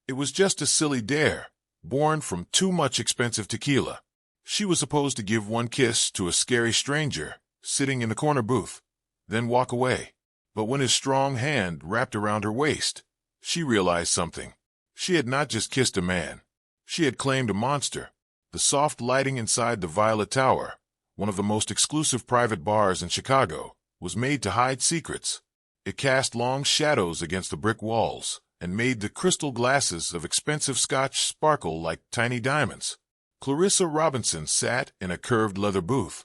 It was just a silly dare, born from too much expensive tequila. She was supposed to give one kiss to a scary stranger sitting in the corner booth, then walk away. But when his strong hand wrapped around her waist, she realized something. She had not just kissed a man. She had claimed a monster. The soft lighting inside the Violet Tower, one of the most exclusive private bars in Chicago, was made to hide secrets. It cast long shadows against the brick walls and made the crystal glasses of expensive scotch sparkle like tiny diamonds. Clarissa Robinson sat in a curved leather booth,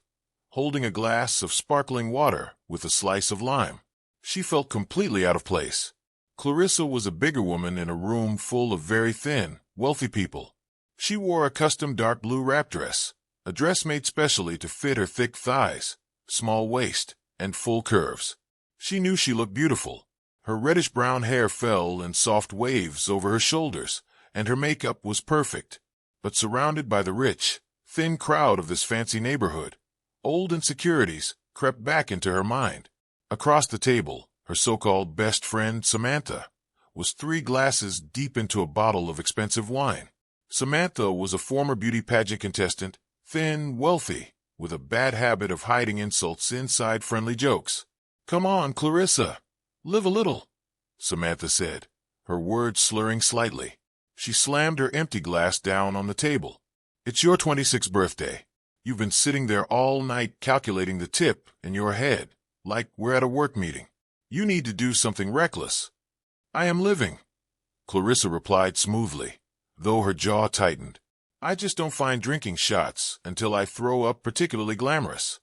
holding a glass of sparkling water with a slice of lime. She felt completely out of place. Clarissa was a bigger woman in a room full of very thin, wealthy people. She wore a custom dark blue wrap dress, a dress made specially to fit her thick thighs, small waist, and full curves. She knew she looked beautiful. Her reddish-brown hair fell in soft waves over her shoulders, and her makeup was perfect. But surrounded by the rich, thin crowd of this fancy neighborhood, old insecurities crept back into her mind. Across the table, her so-called best friend, Samantha, was 3 glasses deep into a bottle of expensive wine. Samantha was a former beauty pageant contestant, thin, wealthy, with a bad habit of hiding insults inside friendly jokes. "Come on, Clarissa. Live a little," Samantha said, her words slurring slightly. She slammed her empty glass down on the table. "It's your 26th birthday. You've been sitting there all night calculating the tip in your head, like we're at a work meeting. You need to do something reckless." "I am living," Clarissa replied smoothly, though her jaw tightened. "I just don't find drinking shots until I throw up particularly glamorous."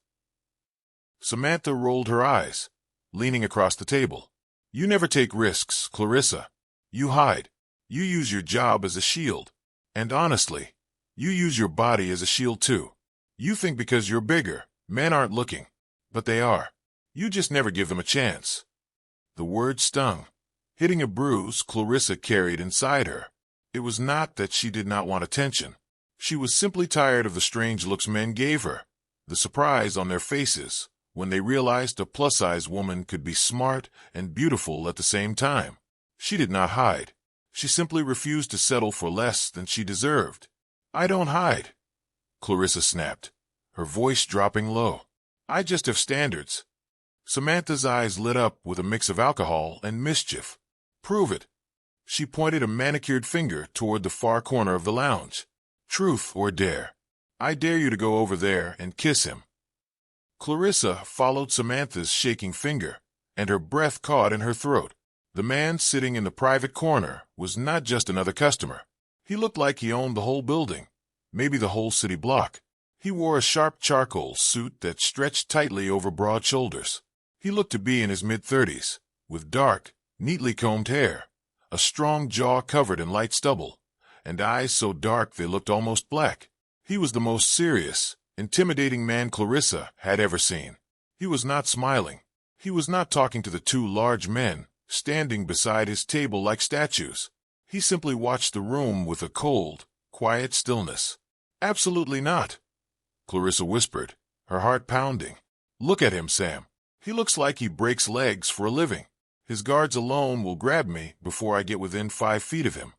Samantha rolled her eyes, leaning across the table. "You never take risks, Clarissa. You hide. You use your job as a shield. And honestly, you use your body as a shield too. You think because you're bigger, men aren't looking. But they are. You just never give them a chance." The word stung, hitting a bruise Clarissa carried inside her. It was not that she did not want attention. She was simply tired of the strange looks men gave her, the surprise on their faces when they realized a plus-size woman could be smart and beautiful at the same time. She did not hide. She simply refused to settle for less than she deserved. "I don't hide," Clarissa snapped, her voice dropping low. "I just have standards." Samantha's eyes lit up with a mix of alcohol and mischief. "Prove it." She pointed a manicured finger toward the far corner of the lounge. "Truth or dare? I dare you to go over there and kiss him." Clarissa followed Samantha's shaking finger, and her breath caught in her throat. The man sitting in the private corner was not just another customer. He looked like he owned the whole building, maybe the whole city block. He wore a sharp charcoal suit that stretched tightly over broad shoulders. He looked to be in his mid-30s, with dark, neatly combed hair, a strong jaw covered in light stubble, and eyes so dark they looked almost black. He was the most serious, intimidating man Clarissa had ever seen. He was not smiling. He was not talking to the 2 large men standing beside his table like statues. He simply watched the room with a cold, quiet stillness. "Absolutely not," Clarissa whispered, her heart pounding. "Look at him, Sam. He looks like he breaks legs for a living. His guards alone will grab me before I get within 5 feet of him."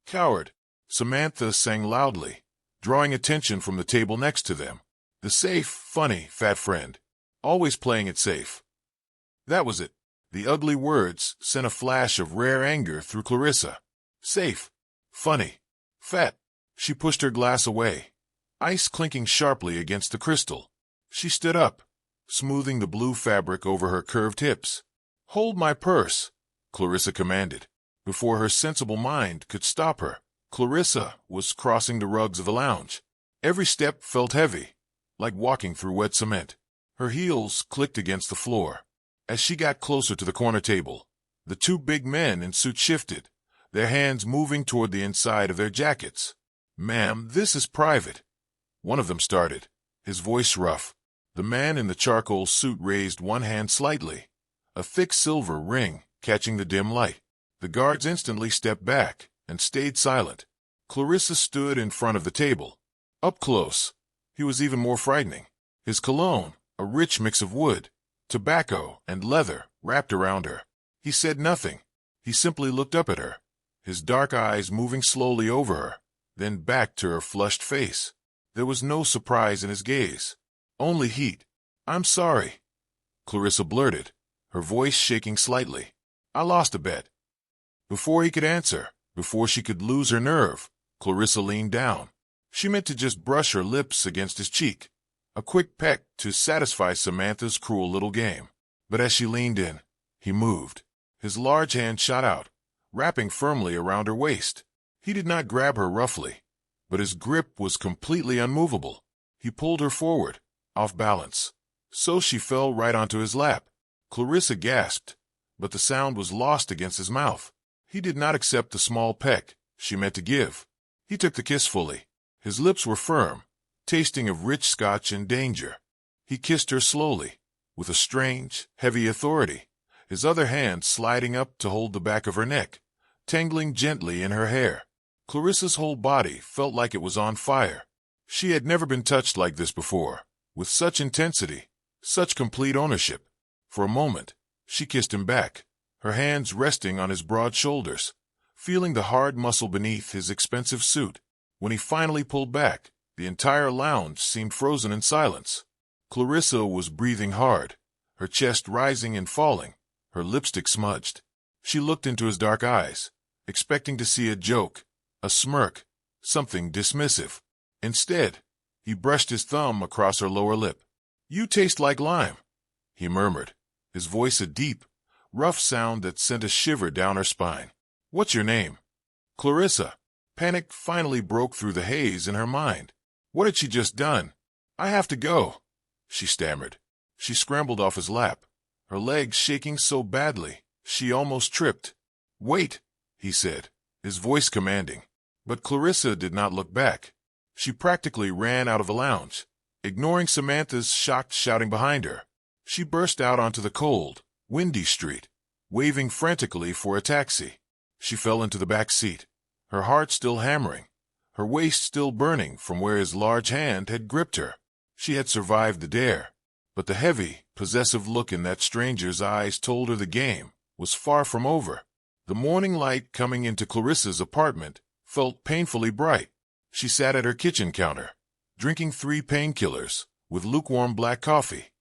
"Coward," Samantha sang loudly, drawing attention from the table next to them. The safe, funny, fat friend, always playing it safe. That was it. The ugly words sent a flash of rare anger through Clarissa. Safe, funny, fat. She pushed her glass away, ice clinking sharply against the crystal. She stood up, smoothing the blue fabric over her curved hips. "Hold my purse," Clarissa commanded. Before her sensible mind could stop her, Clarissa was crossing the rugs of the lounge. Every step felt heavy, like walking through wet cement. Her heels clicked against the floor. As she got closer to the corner table, the 2 big men in suits shifted, their hands moving toward the inside of their jackets. "Ma'am, this is private," one of them started, his voice rough. The man in the charcoal suit raised one hand slightly, a thick silver ring catching the dim light. The guards instantly stepped back and stayed silent. Clarissa stood in front of the table. Up close, he was even more frightening. His cologne, a rich mix of wood, tobacco, and leather, wrapped around her. He said nothing. He simply looked up at her, his dark eyes moving slowly over her, then back to her flushed face. There was no surprise in his gaze, only heat. "I'm sorry," Clarissa blurted, her voice shaking slightly. "I lost a bet." Before he could answer, before she could lose her nerve, Clarissa leaned down. She meant to just brush her lips against his cheek, a quick peck to satisfy Samantha's cruel little game. But as she leaned in, he moved. His large hand shot out, wrapping firmly around her waist. He did not grab her roughly, but his grip was completely unmovable. He pulled her forward, off balance, so she fell right onto his lap. Clarissa gasped, but the sound was lost against his mouth. He did not accept the small peck she meant to give. He took the kiss fully. His lips were firm, tasting of rich scotch and danger. He kissed her slowly, with a strange, heavy authority, his other hand sliding up to hold the back of her neck, tangling gently in her hair. Clarissa's whole body felt like it was on fire. She had never been touched like this before, with such intensity, such complete ownership. For a moment, she kissed him back, her hands resting on his broad shoulders, feeling the hard muscle beneath his expensive suit. When he finally pulled back, the entire lounge seemed frozen in silence. Clarissa was breathing hard, her chest rising and falling, her lipstick smudged. She looked into his dark eyes, expecting to see a joke, a smirk, something dismissive. Instead, he brushed his thumb across her lower lip. "You taste like lime," he murmured, his voice a deep, rough sound that sent a shiver down her spine. "What's your name?" "Clarissa." Panic finally broke through the haze in her mind. What had she just done? "I have to go," she stammered. She scrambled off his lap, her legs shaking so badly she almost tripped. "Wait," he said, his voice commanding. But Clarissa did not look back. She practically ran out of the lounge, ignoring Samantha's shocked shouting behind her. She burst out onto the cold, windy street, waving frantically for a taxi. She fell into the back seat, her heart still hammering, her waist still burning from where his large hand had gripped her. She had survived the dare, but the heavy, possessive look in that stranger's eyes told her the game was far from over. The morning light coming into Clarissa's apartment felt painfully bright. She sat at her kitchen counter, drinking 3 painkillers with lukewarm black coffee,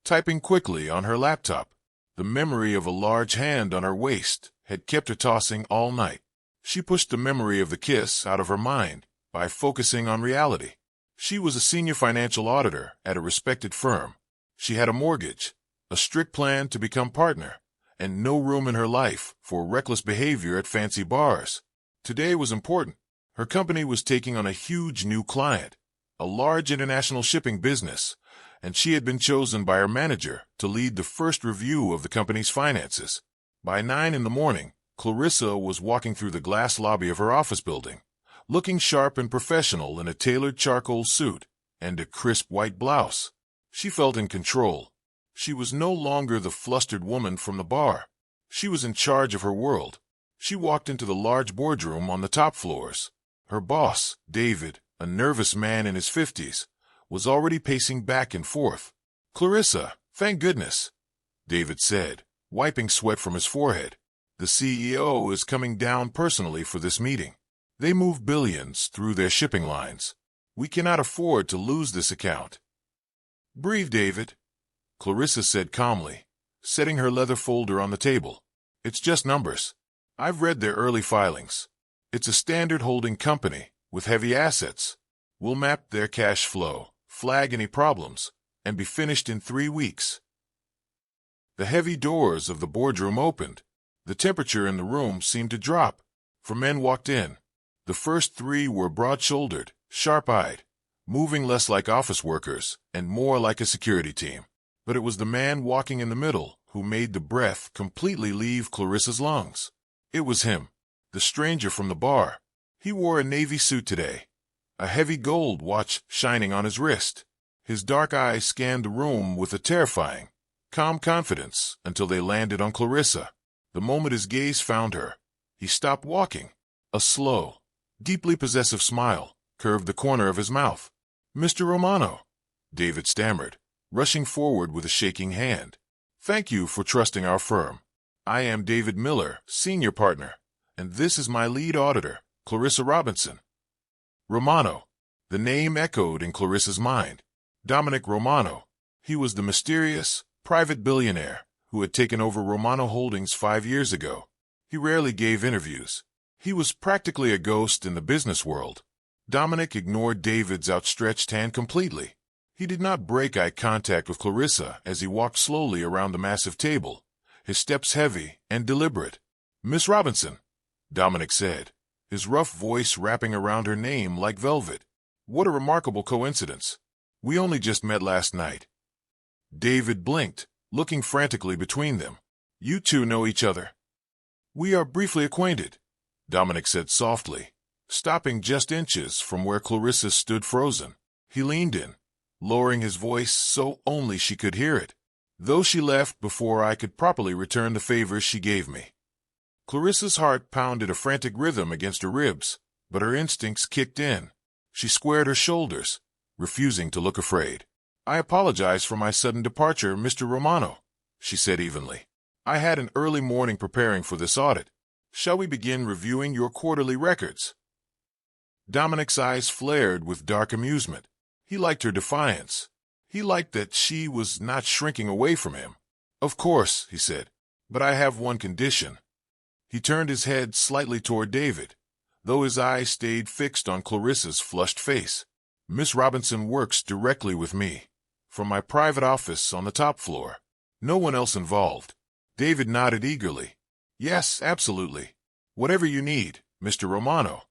typing quickly on her laptop. The memory of a large hand on her waist had kept her tossing all night. She pushed the memory of the kiss out of her mind by focusing on reality. She was a senior financial auditor at a respected firm. She had a mortgage, a strict plan to become partner, and no room in her life for reckless behavior at fancy bars. Today was important. Her company was taking on a huge new client, a large international shipping business, and she had been chosen by her manager to lead the first review of the company's finances. By 9 in the morning, Clarissa was walking through the glass lobby of her office building, looking sharp and professional in a tailored charcoal suit and a crisp white blouse. She felt in control. She was no longer the flustered woman from the bar. She was in charge of her world. She walked into the large boardroom on the top floors. Her boss, David, a nervous man in his 50s, was already pacing back and forth. "Clarissa, thank goodness," David said, wiping sweat from his forehead. "The CEO is coming down personally for this meeting. They move billions through their shipping lines. We cannot afford to lose this account." "Breathe, David," Clarissa said calmly, setting her leather folder on the table. "It's just numbers. I've read their early filings. It's a standard holding company with heavy assets. We'll map their cash flow, flag any problems, and be finished in 3 weeks." The heavy doors of the boardroom opened. The temperature in the room seemed to drop. 4 men walked in. The first 3 were broad-shouldered, sharp-eyed, moving less like office workers and more like a security team. But it was the man walking in the middle who made the breath completely leave Clarissa's lungs. It was him, the stranger from the bar. He wore a navy suit today, a heavy gold watch shining on his wrist. His dark eyes scanned the room with a terrifying, calm confidence until they landed on Clarissa. The moment his gaze found her, he stopped walking. A slow, deeply possessive smile curved the corner of his mouth. "Mr. Romano," David stammered, rushing forward with a shaking hand. "Thank you for trusting our firm. I am David Miller, senior partner, And this is my lead auditor, Clarissa Robinson. Romano. The name echoed in Clarissa's mind. Dominic Romano. He was the mysterious, private billionaire who had taken over Romano Holdings 5 years ago. He rarely gave interviews. He was practically a ghost in the business world. Dominic ignored David's outstretched hand completely. He did not break eye contact with Clarissa as he walked slowly around the massive table, his steps heavy and deliberate. "Miss Robinson," Dominic said, his rough voice wrapping around her name like velvet. "What a remarkable coincidence. We only just met last night." David blinked, looking frantically between them. "You two know each other?" "We are briefly acquainted," Dominic said softly, stopping just inches from where Clarissa stood frozen. He leaned in, lowering his voice so only she could hear it. "Though she left before I could properly return the favors she gave me." Clarissa's heart pounded a frantic rhythm against her ribs, but her instincts kicked in. She squared her shoulders, refusing to look afraid. "I apologize for my sudden departure, Mr. Romano," she said evenly. "I had an early morning preparing for this audit. Shall we begin reviewing your quarterly records?" Dominic's eyes flared with dark amusement. He liked her defiance. He liked that she was not shrinking away from him. "Of course," he said, "but I have one condition." He turned his head slightly toward David, though his eyes stayed fixed on Clarissa's flushed face. "Miss Robinson works directly with me, from my private office on the top floor. No one else involved." David nodded eagerly. "Yes, absolutely. Whatever you need, Mr. Romano."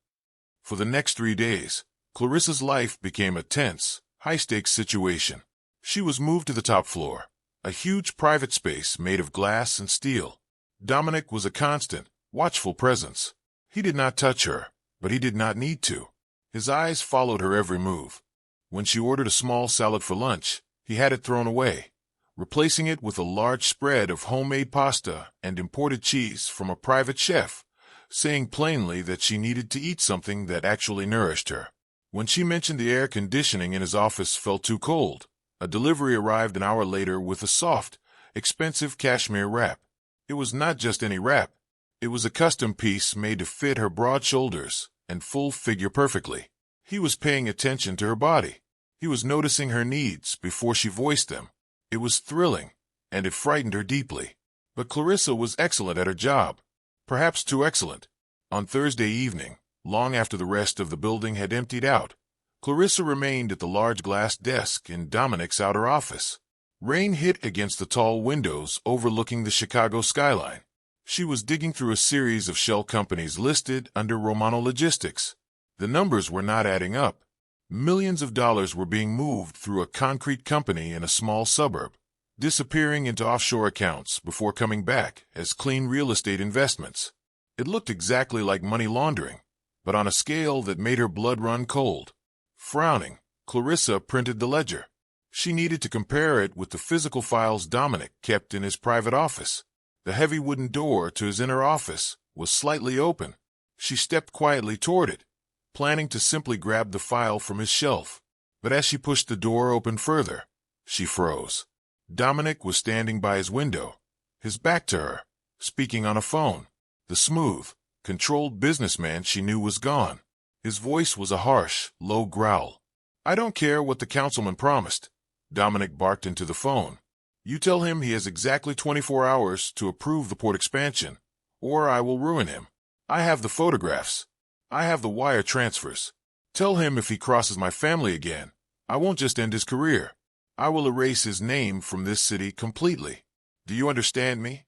For the next 3 days, Clarissa's life became a tense, high-stakes situation. She was moved to the top floor, a huge private space made of glass and steel. Dominic was a constant, watchful presence. He did not touch her, but he did not need to. His eyes followed her every move. When she ordered a small salad for lunch, he had it thrown away, replacing it with a large spread of homemade pasta and imported cheese from a private chef, saying plainly that she needed to eat something that actually nourished her. When she mentioned the air conditioning in his office felt too cold, a delivery arrived an hour later with a soft, expensive cashmere wrap. It was not just any wrap. It was a custom piece made to fit her broad shoulders and full figure perfectly. He was paying attention to her body. He was noticing her needs before she voiced them. It was thrilling, and it frightened her deeply. But Clarissa was excellent at her job, perhaps too excellent. On Thursday evening, long after the rest of the building had emptied out, Clarissa remained at the large glass desk in Dominic's outer office. Rain hit against the tall windows overlooking the Chicago skyline. She was digging through a series of shell companies listed under Romano Logistics. The numbers were not adding up. Millions of dollars were being moved through a concrete company in a small suburb, disappearing into offshore accounts before coming back as clean real estate investments. It looked exactly like money laundering, but on a scale that made her blood run cold. Frowning, Clarissa printed the ledger. She needed to compare it with the physical files Dominic kept in his private office. The heavy wooden door to his inner office was slightly open. She stepped quietly toward it, planning to simply grab the file from his shelf. But as she pushed the door open further, she froze. Dominic was standing by his window, his back to her, speaking on a phone. The smooth, controlled businessman she knew was gone. His voice was a harsh, low growl. "I don't care what the councilman promised," Dominic barked into the phone. "You tell him he has exactly 24 hours to approve the port expansion, or I will ruin him. I have the photographs. I have the wire transfers. Tell him if he crosses my family again, I won't just end his career. I will erase his name from this city completely. Do you understand me?"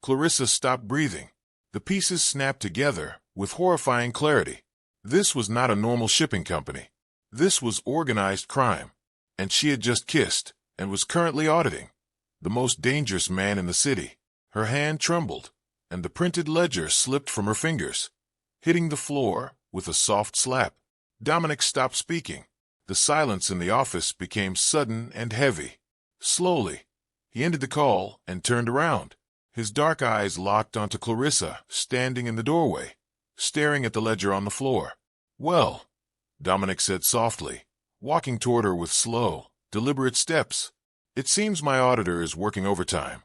Clarissa stopped breathing. The pieces snapped together with horrifying clarity. This was not a normal shipping company. This was organized crime, and she had just kissed and was currently auditing the most dangerous man in the city. Her hand trembled, and the printed ledger slipped from her fingers, hitting the floor with a soft slap. Dominic stopped speaking. The silence in the office became sudden and heavy. Slowly, he ended the call and turned around. His dark eyes locked onto Clarissa, standing in the doorway, staring at the ledger on the floor. "Well," Dominic said softly, walking toward her with slow, deliberate steps, "it seems my auditor is working overtime."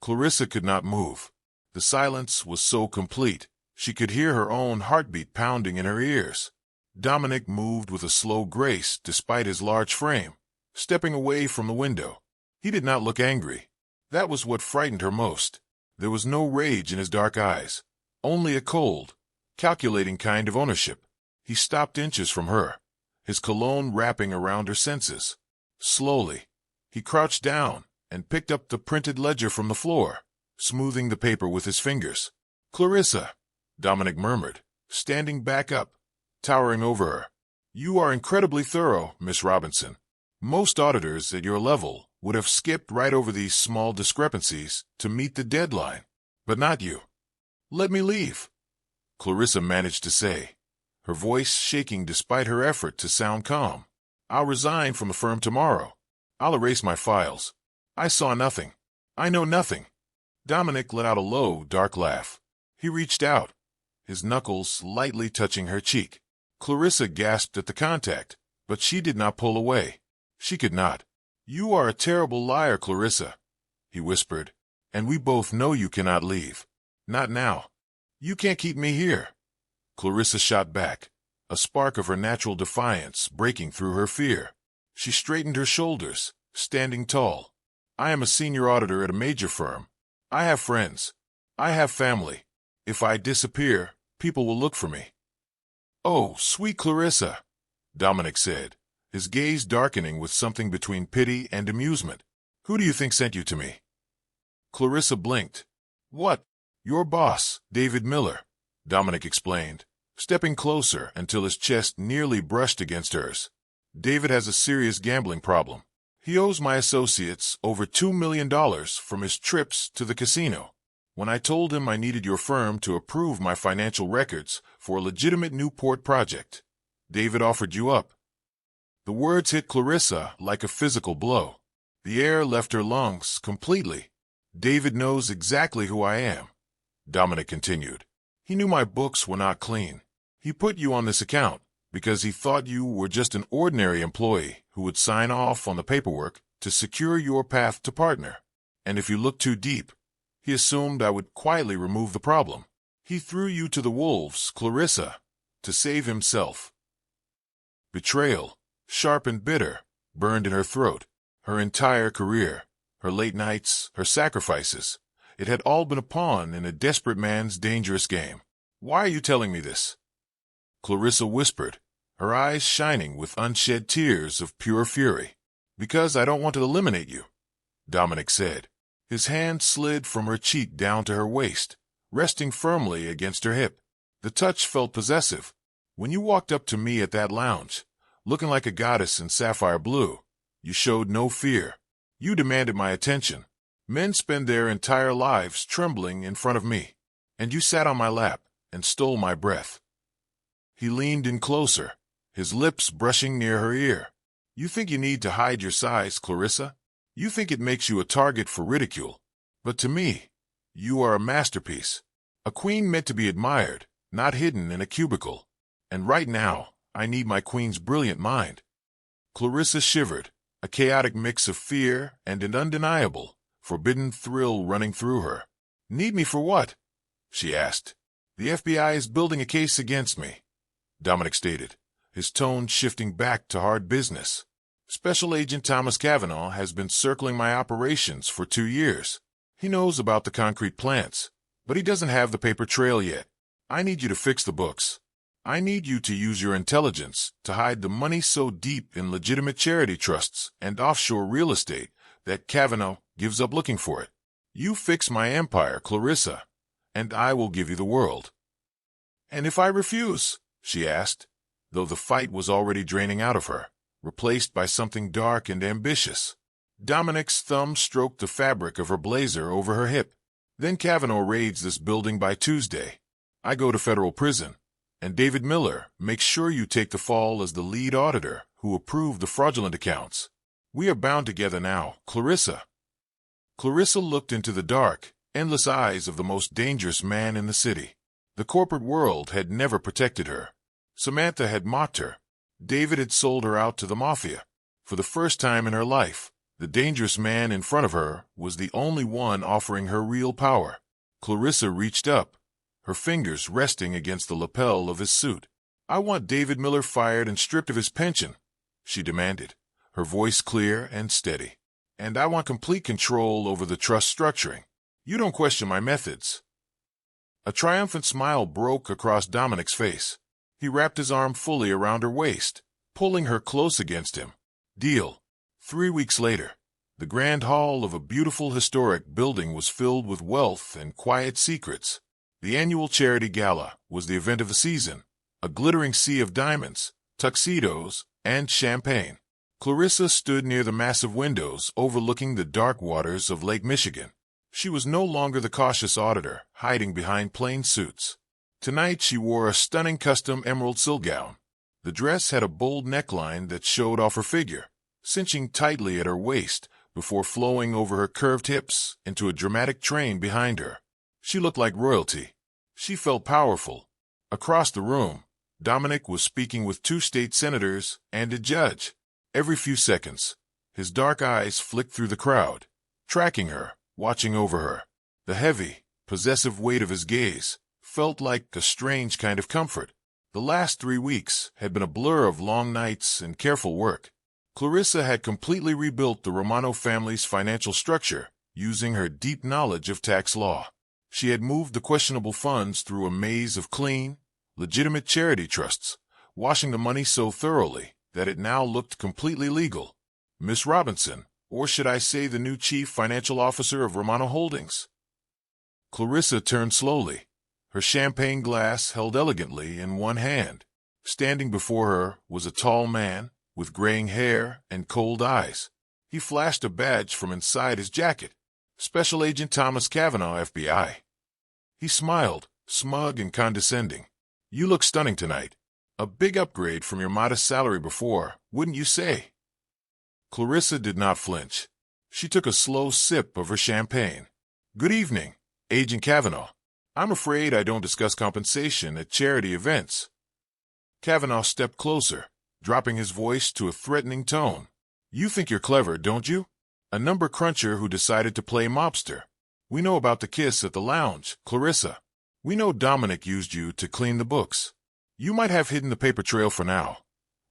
Clarissa could not move. The silence was so complete, She could hear her own heartbeat pounding in her ears. Dominic moved with a slow grace despite his large frame, stepping away from the window. He did not look angry. That was what frightened her most. There was no rage in his dark eyes, only a cold, calculating kind of ownership. He stopped inches from her, his cologne wrapping around her senses. Slowly, he crouched down and picked up the printed ledger from the floor, smoothing the paper with his fingers. "Clarissa," Dominic murmured, standing back up, towering over her. "You are incredibly thorough, Miss Robinson. Most auditors at your level would have skipped right over these small discrepancies to meet the deadline, but not you." "Let me leave," Clarissa managed to say, her voice shaking despite her effort to sound calm. "I'll resign from the firm tomorrow. I'll erase my files. I saw nothing. I know nothing." Dominic let out a low, dark laugh. He reached out, his knuckles lightly touching her cheek. Clarissa gasped at the contact, but she did not pull away. She could not. "You are a terrible liar, Clarissa," he whispered, "and we both know you cannot leave. Not now. You can't keep me here." Clarissa shot back, a spark of her natural defiance breaking through her fear. She straightened her shoulders, standing tall. "I am a senior auditor at a major firm. I have friends. I have family. If I disappear, people will look for me." "Oh, sweet Clarissa," Dominic said, his gaze darkening with something between pity and amusement. "Who do you think sent you to me?" Clarissa blinked. "What? Your boss, David Miller," Dominic explained, stepping closer until his chest nearly brushed against hers. "David has a serious gambling problem. He owes my associates over $2 million from his trips to the casino. When I told him I needed your firm to approve my financial records for a legitimate Newport project, David offered you up." The words hit Clarissa like a physical blow. The air left her lungs completely. "David knows exactly who I am," Dominic continued. "He knew my books were not clean. He put you on this account because he thought you were just an ordinary employee who would sign off on the paperwork to secure your path to partner. And if you looked too deep, he assumed I would quietly remove the problem. He threw you to the wolves, Clarissa, to save himself." Betrayal, sharp and bitter, burned in her throat. Her entire career, her late nights, her sacrifices, it had all been a pawn in a desperate man's dangerous game. "Why are you telling me this?" Clarissa whispered, her eyes shining with unshed tears of pure fury. "Because I don't want to eliminate you," Dominic said. His hand slid from her cheek down to her waist, resting firmly against her hip. The touch felt possessive. "When you walked up to me at that lounge, looking like a goddess in sapphire blue, you showed no fear. You demanded my attention. Men spend their entire lives trembling in front of me, and you sat on my lap and stole my breath." He leaned in closer, his lips brushing near her ear. "You think you need to hide your size, Clarissa? You think it makes you a target for ridicule. But to me, you are a masterpiece, a queen meant to be admired, not hidden in a cubicle. And right now, I need my queen's brilliant mind." Clarissa shivered, a chaotic mix of fear and an undeniable, forbidden thrill running through her. "Need me for what?" she asked. "The FBI is building a case against me," Dominic stated, his tone shifting back to hard business. "Special Agent Thomas Cavanaugh has been circling my operations for 2 years. He knows about the concrete plants, but he doesn't have the paper trail yet. I need you to fix the books. I need you to use your intelligence to hide the money so deep in legitimate charity trusts and offshore real estate that Cavanaugh gives up looking for it. You fix my empire, Clarissa, and I will give you the world." "And if I refuse?" she asked, though the fight was already draining out of her, replaced by something dark and ambitious. Dominic's thumb stroked the fabric of her blazer over her hip. "Then Cavanaugh raids this building by Tuesday. I go to federal prison, and David Miller makes sure you take the fall as the lead auditor who approved the fraudulent accounts. We are bound together now, Clarissa." Clarissa looked into the dark, endless eyes of the most dangerous man in the city. The corporate world had never protected her. Samantha had mocked her. David had sold her out to the Mafia. For the first time in her life, the dangerous man in front of her was the only one offering her real power. Clarissa reached up, her fingers resting against the lapel of his suit. "I want David Miller fired and stripped of his pension," she demanded, her voice clear and steady. "And I want complete control over the trust structuring. You don't question my methods." A triumphant smile broke across Dominic's face. He wrapped his arm fully around her waist, pulling her close against him. Deal. 3 weeks later, the grand hall of a beautiful historic building was filled with wealth and quiet secrets. The annual charity gala was the event of the season, a glittering sea of diamonds, tuxedos, and champagne. Clarissa stood near the massive windows overlooking the dark waters of Lake Michigan. She was no longer the cautious auditor, hiding behind plain suits. Tonight she wore a stunning custom emerald silk gown. The dress had a bold neckline that showed off her figure, cinching tightly at her waist before flowing over her curved hips into a dramatic train behind her. She looked like royalty. She felt powerful. Across the room, Dominic was speaking with 2 state senators and a judge. Every few seconds, his dark eyes flicked through the crowd, tracking her, watching over her. The heavy, possessive weight of his gaze felt like a strange kind of comfort. The last 3 weeks had been a blur of long nights and careful work. Clarissa had completely rebuilt the Romano family's financial structure using her deep knowledge of tax law. She had moved the questionable funds through a maze of clean, legitimate charity trusts, washing the money so thoroughly that it now looked completely legal. "Miss Robinson, or should I say the new chief financial officer of Romano Holdings?" Clarissa turned slowly, her champagne glass held elegantly in one hand. Standing before her was a tall man with graying hair and cold eyes. He flashed a badge from inside his jacket. "Special Agent Thomas Cavanaugh, FBI." He smiled, smug and condescending. "You look stunning tonight. A big upgrade from your modest salary before, wouldn't you say?" Clarissa did not flinch. She took a slow sip of her champagne. "Good evening, Agent Cavanaugh. I'm afraid I don't discuss compensation at charity events." Cavanaugh stepped closer, dropping his voice to a threatening tone. "You think you're clever, don't you? A number cruncher who decided to play mobster. We know about the kiss at the lounge, Clarissa. We know Dominic used you to clean the books. You might have hidden the paper trail for now,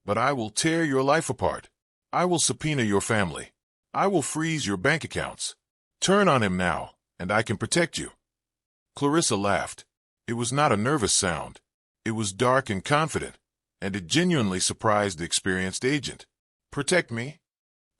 but I will tear your life apart. I will subpoena your family. I will freeze your bank accounts. Turn on him now, and I can protect you." Clarissa laughed. It was not a nervous sound. It was dark and confident, and it genuinely surprised the experienced agent. "Protect me?"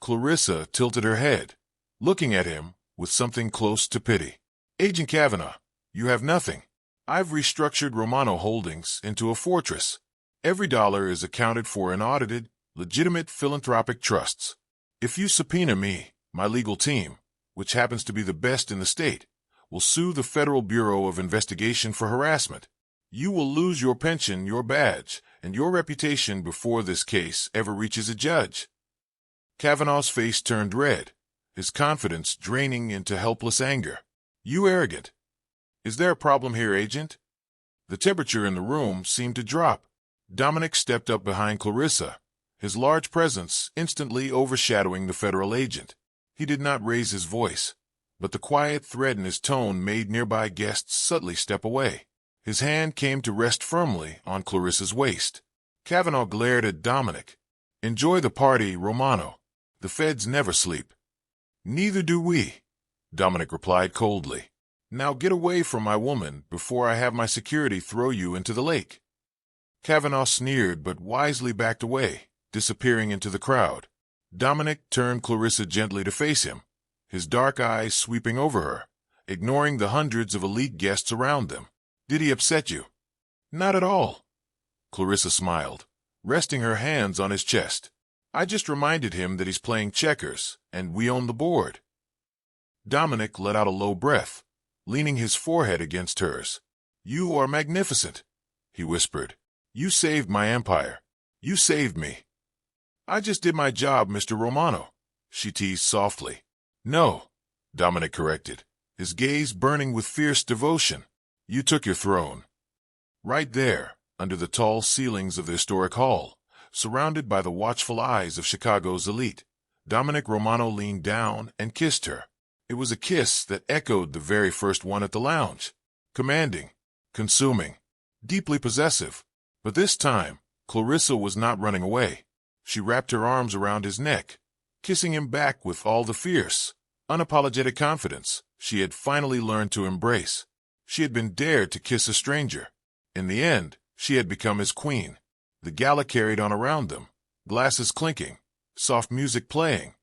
Clarissa tilted her head, looking at him with something close to pity. "Agent Cavanaugh, you have nothing. I've restructured Romano Holdings into a fortress. Every dollar is accounted for in audited, legitimate philanthropic trusts. If you subpoena me, my legal team, which happens to be the best in the state, will sue the Federal Bureau of Investigation for harassment. You will lose your pension, your badge, and your reputation before this case ever reaches a judge." Cavanaugh's face turned red, his confidence draining into helpless anger. "You arrogant. Is there a problem here, Agent?" The temperature in the room seemed to drop. Dominic stepped up behind Clarissa, his large presence instantly overshadowing the federal agent. He did not raise his voice, but the quiet threat in his tone made nearby guests subtly step away. His hand came to rest firmly on Clarissa's waist. Cavanaugh glared at Dominic. "Enjoy the party, Romano. The feds never sleep." "Neither do we," Dominic replied coldly. "Now get away from my woman before I have my security throw you into the lake." Cavanaugh sneered but wisely backed away, disappearing into the crowd. Dominic turned Clarissa gently to face him, his dark eyes sweeping over her, ignoring the hundreds of elite guests around them. "Did he upset you?" "Not at all." Clarissa smiled, resting her hands on his chest. "I just reminded him that he's playing checkers, and we own the board." Dominic let out a low breath, leaning his forehead against hers. "You are magnificent," he whispered. "You saved my empire. You saved me." "I just did my job, Mr. Romano," she teased softly. "No," Dominic corrected, his gaze burning with fierce devotion. "You took your throne." Right there, under the tall ceilings of the historic hall, surrounded by the watchful eyes of Chicago's elite, Dominic Romano leaned down and kissed her. It was a kiss that echoed the very first one at the lounge. Commanding, consuming, deeply possessive. But this time, Clarissa was not running away. She wrapped her arms around his neck, kissing him back with all the fierce, unapologetic confidence she had finally learned to embrace. She had been dared to kiss a stranger. In the end, she had become his queen. The gala carried on around them, glasses clinking, soft music playing,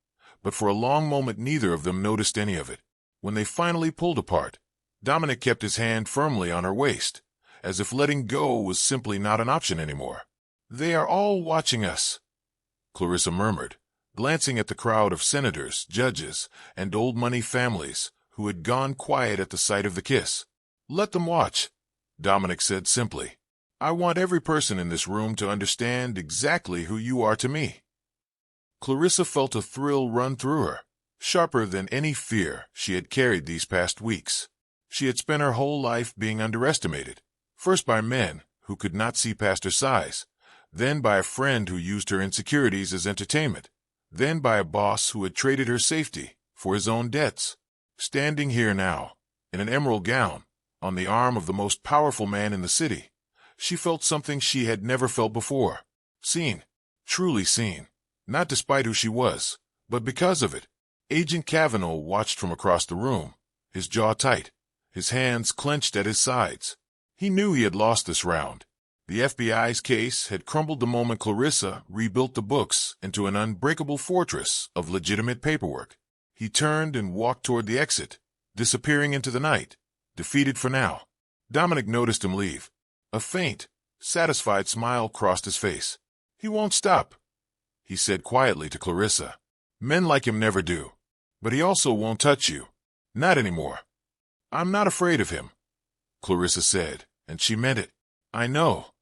but for a long moment neither of them noticed any of it. When they finally pulled apart, Dominic kept his hand firmly on her waist, as if letting go was simply not an option anymore. "They are all watching us," Clarissa murmured, glancing at the crowd of senators, judges, and old money families who had gone quiet at the sight of the kiss. "Let them watch," Dominic said simply. "I want every person in this room to understand exactly who you are to me." Clarissa felt a thrill run through her, sharper than any fear she had carried these past weeks. She had spent her whole life being underestimated, first by men who could not see past her size, then by a friend who used her insecurities as entertainment, then by a boss who had traded her safety for his own debts. Standing here now, in an emerald gown, on the arm of the most powerful man in the city, she felt something she had never felt before. Seen, truly seen, not despite who she was, but because of it. Agent Kavanaugh watched from across the room, his jaw tight, his hands clenched at his sides. He knew he had lost this round. The FBI's case had crumbled the moment Clarissa rebuilt the books into an unbreakable fortress of legitimate paperwork. He turned and walked toward the exit, disappearing into the night, defeated for now. Dominic noticed him leave. A faint, satisfied smile crossed his face. "He won't stop," he said quietly to Clarissa. "Men like him never do. But he also won't touch you. Not anymore." "I'm not afraid of him," Clarissa said, and she meant it. "I know,"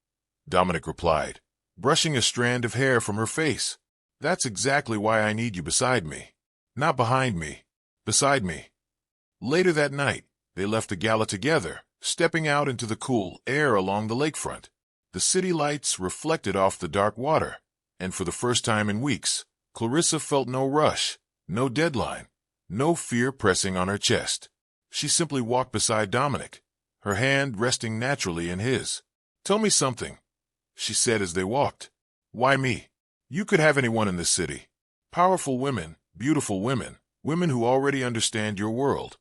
Dominic replied, brushing a strand of hair from her face. "That's exactly why I need you beside me. Not behind me, beside me." Later that night, they left the gala together, stepping out into the cool air along the lakefront. The city lights reflected off the dark water, and for the first time in weeks, Clarissa felt no rush, no deadline, no fear pressing on her chest. She simply walked beside Dominic, her hand resting naturally in his. "Tell me something," she said as they walked. "Why me? You could have anyone in this city. Powerful women, beautiful women, women who already understand your world."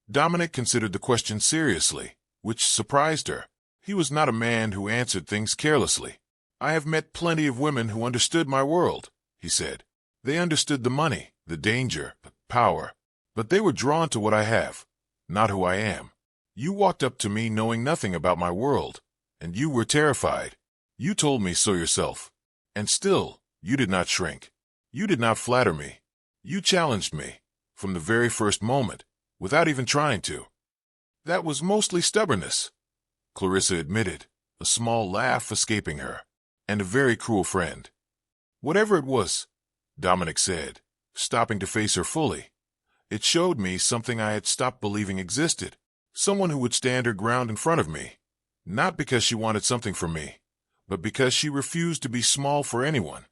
Dominic considered the question seriously, which surprised her. He was not a man who answered things carelessly. "I have met plenty of women who understood my world," he said. "They understood the money, the danger, the power. But they were drawn to what I have, not who I am. You walked up to me knowing nothing about my world, and you were terrified. You told me so yourself. And still, you did not shrink. You did not flatter me. You challenged me, from the very first moment, without even trying to." "That was mostly stubbornness," Clarissa admitted, a small laugh escaping her. "And a very cruel friend." "Whatever it was," Dominic said, stopping to face her fully, "it showed me something I had stopped believing existed. Someone who would stand her ground in front of me, not because she wanted something from me, but because she refused to be small for anyone."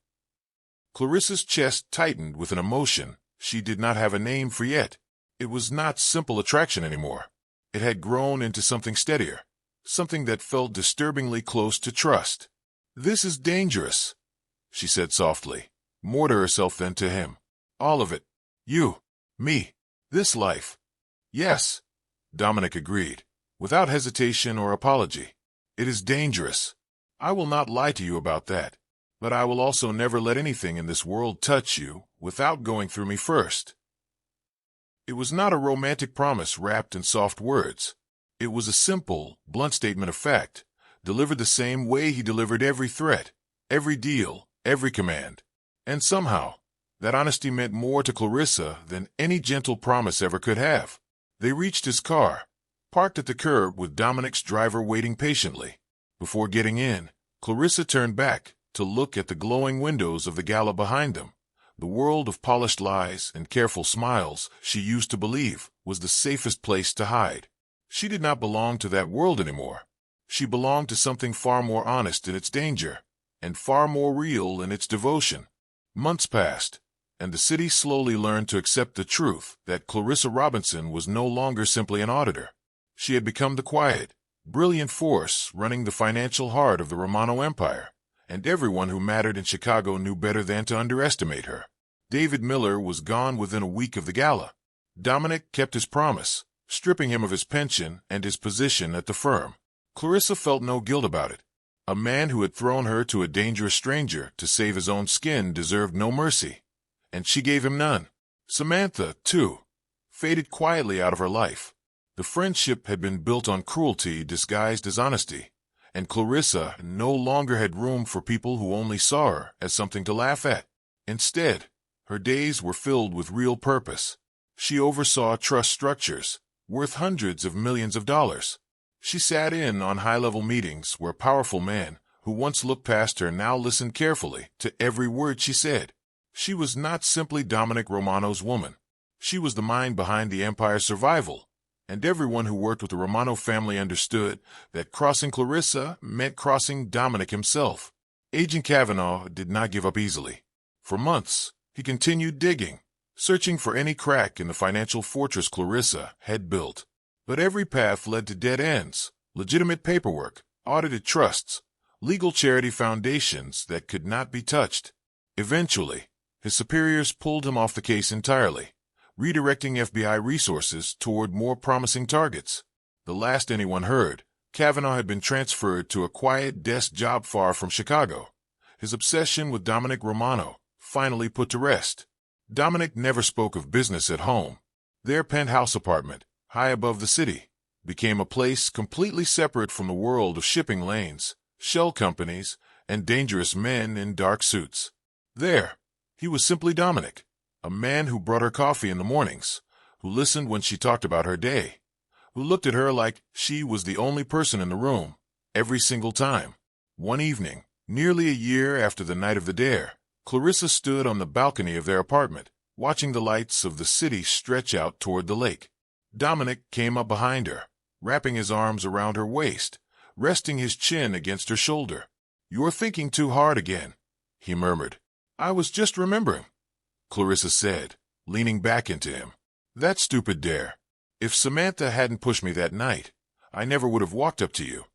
Clarissa's chest tightened with an emotion she did not have a name for yet. It was not simple attraction anymore. It had grown into something steadier, something that felt disturbingly close to trust. "This is dangerous," she said softly, more to herself than to him. "All of it. You, me, this life." "Yes," Dominic agreed, without hesitation or apology. "It is dangerous. I will not lie to you about that. But I will also never let anything in this world touch you without going through me first." It was not a romantic promise wrapped in soft words. It was a simple, blunt statement of fact, delivered the same way he delivered every threat, every deal, every command. And somehow, that honesty meant more to Clarissa than any gentle promise ever could have. They reached his car, parked at the curb with Dominic's driver waiting patiently. Before getting in, Clarissa turned back to look at the glowing windows of the gala behind them. The world of polished lies and careful smiles she used to believe was the safest place to hide. She did not belong to that world anymore. She belonged to something far more honest in its danger, and far more real in its devotion. Months passed, and the city slowly learned to accept the truth that Clarissa Robinson was no longer simply an auditor. She had become the quiet, brilliant force running the financial heart of the Romano Empire, and everyone who mattered in Chicago knew better than to underestimate her. David Miller was gone within a week of the gala. Dominic kept his promise, stripping him of his pension and his position at the firm. Clarissa felt no guilt about it. A man who had thrown her to a dangerous stranger to save his own skin deserved no mercy, and she gave him none. Samantha, too, faded quietly out of her life. The friendship had been built on cruelty disguised as honesty, and Clarissa no longer had room for people who only saw her as something to laugh at. Instead, her days were filled with real purpose. She oversaw trust structures, worth hundreds of millions of dollars. She sat in on high-level meetings where powerful men who once looked past her now listened carefully to every word she said. She was not simply Dominic Romano's woman. She was the mind behind the empire's survival, and everyone who worked with the Romano family understood that crossing Clarissa meant crossing Dominic himself. Agent Kavanaugh did not give up easily. For months, he continued digging, searching for any crack in the financial fortress Clarissa had built. But every path led to dead ends, legitimate paperwork, audited trusts, legal charity foundations that could not be touched. Eventually, his superiors pulled him off the case entirely, redirecting FBI resources toward more promising targets. The last anyone heard, Kavanaugh had been transferred to a quiet desk job far from Chicago. His obsession with Dominic Romano finally put to rest. Dominic never spoke of business at home. Their penthouse apartment, high above the city, became a place completely separate from the world of shipping lanes, shell companies, and dangerous men in dark suits. There, he was simply Dominic, a man who brought her coffee in the mornings, who listened when she talked about her day, who looked at her like she was the only person in the room, every single time. One evening, nearly a year after the night of the dare, Clarissa stood on the balcony of their apartment, watching the lights of the city stretch out toward the lake. Dominic came up behind her, wrapping his arms around her waist, resting his chin against her shoulder. "You're thinking too hard again," he murmured. "I was just remembering," Clarissa said, leaning back into him. "That stupid dare. If Samantha hadn't pushed me that night, I never would have walked up to you."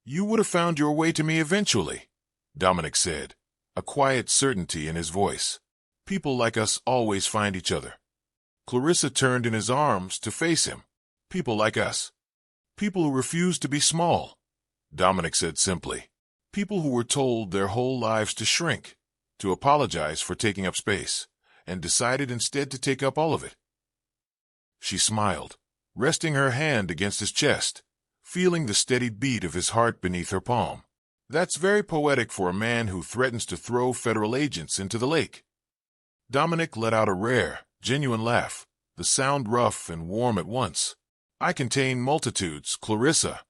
"You would have found your way to me eventually," Dominic said, a quiet certainty in his voice. "People like us always find each other." Clarissa turned in his arms to face him. "People like us. People who refuse to be small," Dominic said simply. "People who were told their whole lives to shrink, to apologize for taking up space, and decided instead to take up all of it." She smiled, resting her hand against his chest, feeling the steady beat of his heart beneath her palm. "That's very poetic for a man who threatens to throw federal agents into the lake." Dominic let out a rare, genuine laugh, the sound rough and warm at once. "I contain multitudes, Clarissa."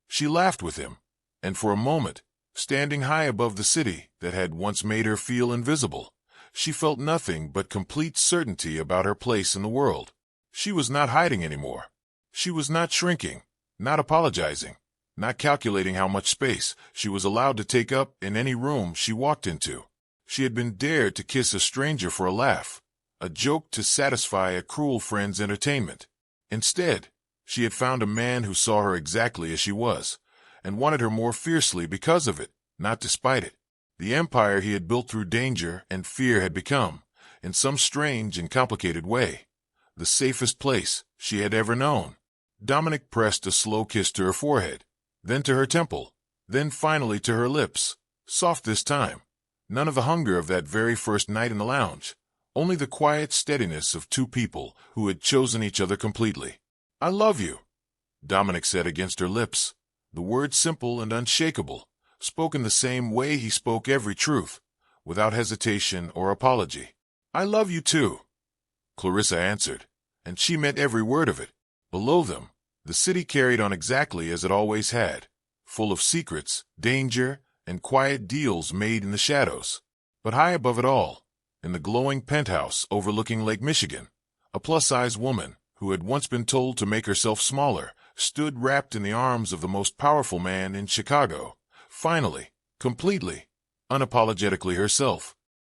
She laughed with him, and for a moment, standing high above the city that had once made her feel invisible, she felt nothing but complete certainty about her place in the world. She was not hiding anymore. She was not shrinking, not apologizing, not calculating how much space she was allowed to take up in any room she walked into. She had been dared to kiss a stranger for a laugh, a joke to satisfy a cruel friend's entertainment. Instead, she had found a man who saw her exactly as she was, and wanted her more fiercely because of it, not despite it. The empire he had built through danger and fear had become, in some strange and complicated way, the safest place she had ever known. Dominic pressed a slow kiss to her forehead, then to her temple, then finally to her lips, soft this time. None of the hunger of that very first night in the lounge, only the quiet steadiness of two people who had chosen each other completely. "I love you," Dominic said against her lips, the word simple and unshakable, spoken the same way he spoke every truth, without hesitation or apology. "I love you too," Clarissa answered, and she meant every word of it. Below them, the city carried on exactly as it always had, full of secrets, danger, and quiet deals made in the shadows. But high above it all, in the glowing penthouse overlooking Lake Michigan, a plus-size woman, who had once been told to make herself smaller, stood wrapped in the arms of the most powerful man in Chicago, finally, completely, unapologetically herself.